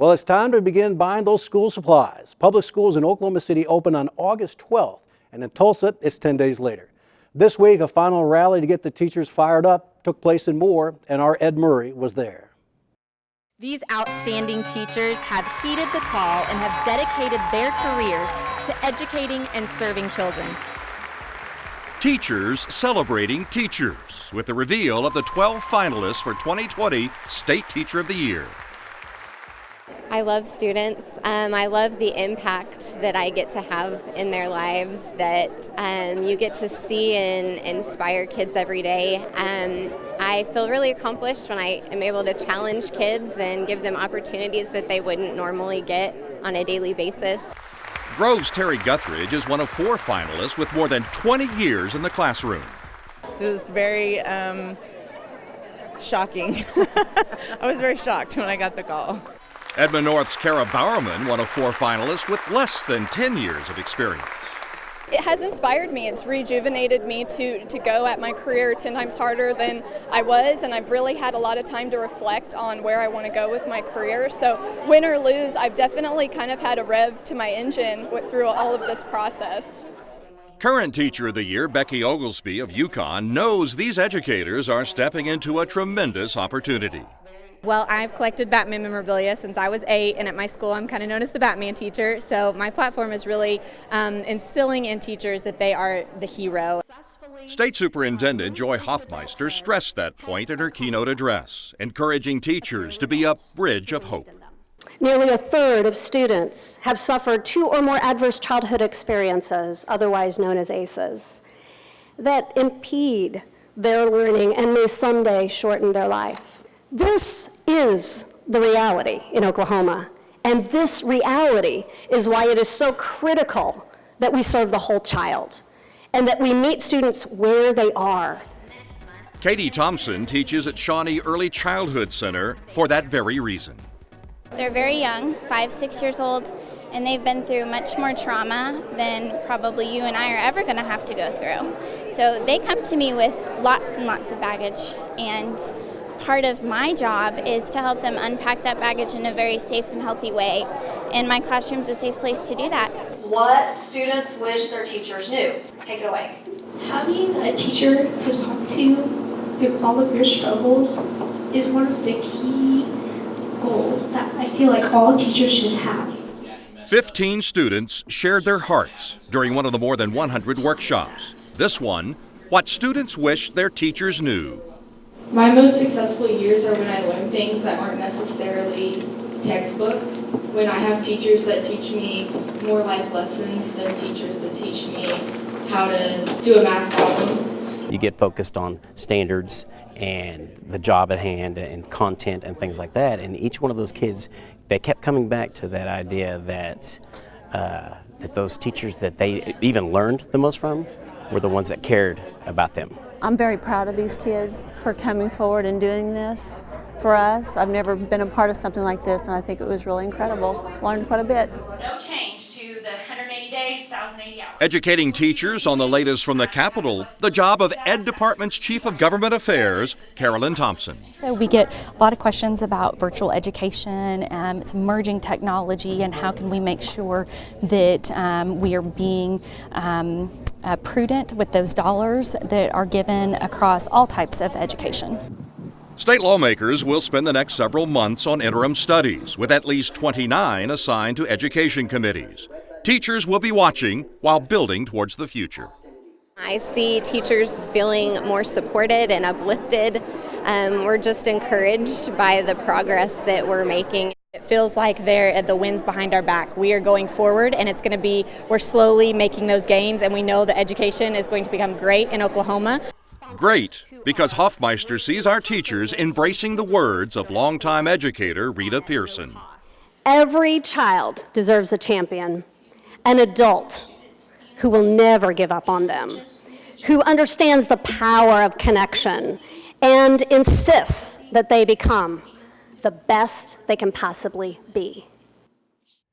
Well, it's time to begin buying those school supplies. Public schools in Oklahoma City open on August 12th, and in Tulsa, it's 10 days later. This week, a final rally to get the teachers fired up took place in Moore, and our Ed Murray was there. These outstanding teachers have heeded the call and have dedicated their careers to educating and serving children. Teachers celebrating teachers with the reveal of the 12 finalists for 2020 State Teacher of the Year. I love students. I love the impact that I get to have in their lives, that you get to see and inspire kids every day. I feel really accomplished when I am able to challenge kids and give them opportunities that they wouldn't normally get on a daily basis. Grove's Terry Guthridge is one of 4 finalists with more than 20 years in the classroom. It was very shocking. I was very shocked when I got the call. Edmond North's Kara Bowerman, one of 4 finalists with less than 10 years of experience. It has inspired me. It's rejuvenated me to go at my career 10 times harder than I was, and I've really had a lot of time to reflect on where I want to go with my career. So win or lose, I've definitely kind of had a rev to my engine through all of this process. Current Teacher of the Year, Becky Oglesby of UConn, knows these educators are stepping into a tremendous opportunity. Well, I've collected Batman memorabilia since I was 8, and at my school I'm kind of known as the Batman teacher, so my platform is really instilling in teachers that they are the hero. State Superintendent Joy Hoffmeister stressed that point in her keynote address, encouraging teachers to be a bridge of hope. Nearly a third of students have suffered 2 or more adverse childhood experiences, otherwise known as ACEs, that impede their learning and may someday shorten their life. This is the reality in Oklahoma, and this reality is why it is so critical that we serve the whole child and that we meet students where they are. Katie Thompson teaches at Shawnee Early Childhood Center for that very reason. They're very young, 5, 6 years old, and they've been through much more trauma than probably you and I are ever going to have to go through. So they come to me with lots and lots of baggage, and part of my job is to help them unpack that baggage in a very safe and healthy way, and my classroom's a safe place to do that. What students wish their teachers knew? Take it away. Having a teacher to talk to through all of your struggles is one of the key goals that I feel like all teachers should have. 15 students shared their hearts during one of the more than 100 workshops. This one, what students wish their teachers knew. My most successful years are when I learn things that aren't necessarily textbook, when I have teachers that teach me more life lessons than teachers that teach me how to do a math problem. You get focused on standards and the job at hand and content and things like that, and each one of those kids, they kept coming back to that idea that that those teachers that they even learned the most from were the ones that cared about them. I'm very proud of these kids for coming forward and doing this for us. I've never been a part of something like this, and I think it was really incredible. Learned quite a bit. No change to the 180 days, 1,080 hours. Educating teachers on the latest from the Capitol, the job of Ed Department's Chief of Government Affairs, Carolyn Thompson. So we get a lot of questions about virtual education, it's emerging technology, and how can we make sure that we are being prudent with those dollars that are given across all types of education. State lawmakers will spend the next several months on interim studies, with at least 29 assigned to education committees. Teachers will be watching while building towards the future. I see teachers feeling more supported and uplifted. We're just encouraged by the progress that we're making. It feels like the wind's behind our back. We are going forward, and we're slowly making those gains, and we know that education is going to become great in Oklahoma. Great, because Hoffmeister sees our teachers embracing the words of longtime educator Rita Pearson. Every child deserves a champion, an adult who will never give up on them, who understands the power of connection and insists that they become the best they can possibly be.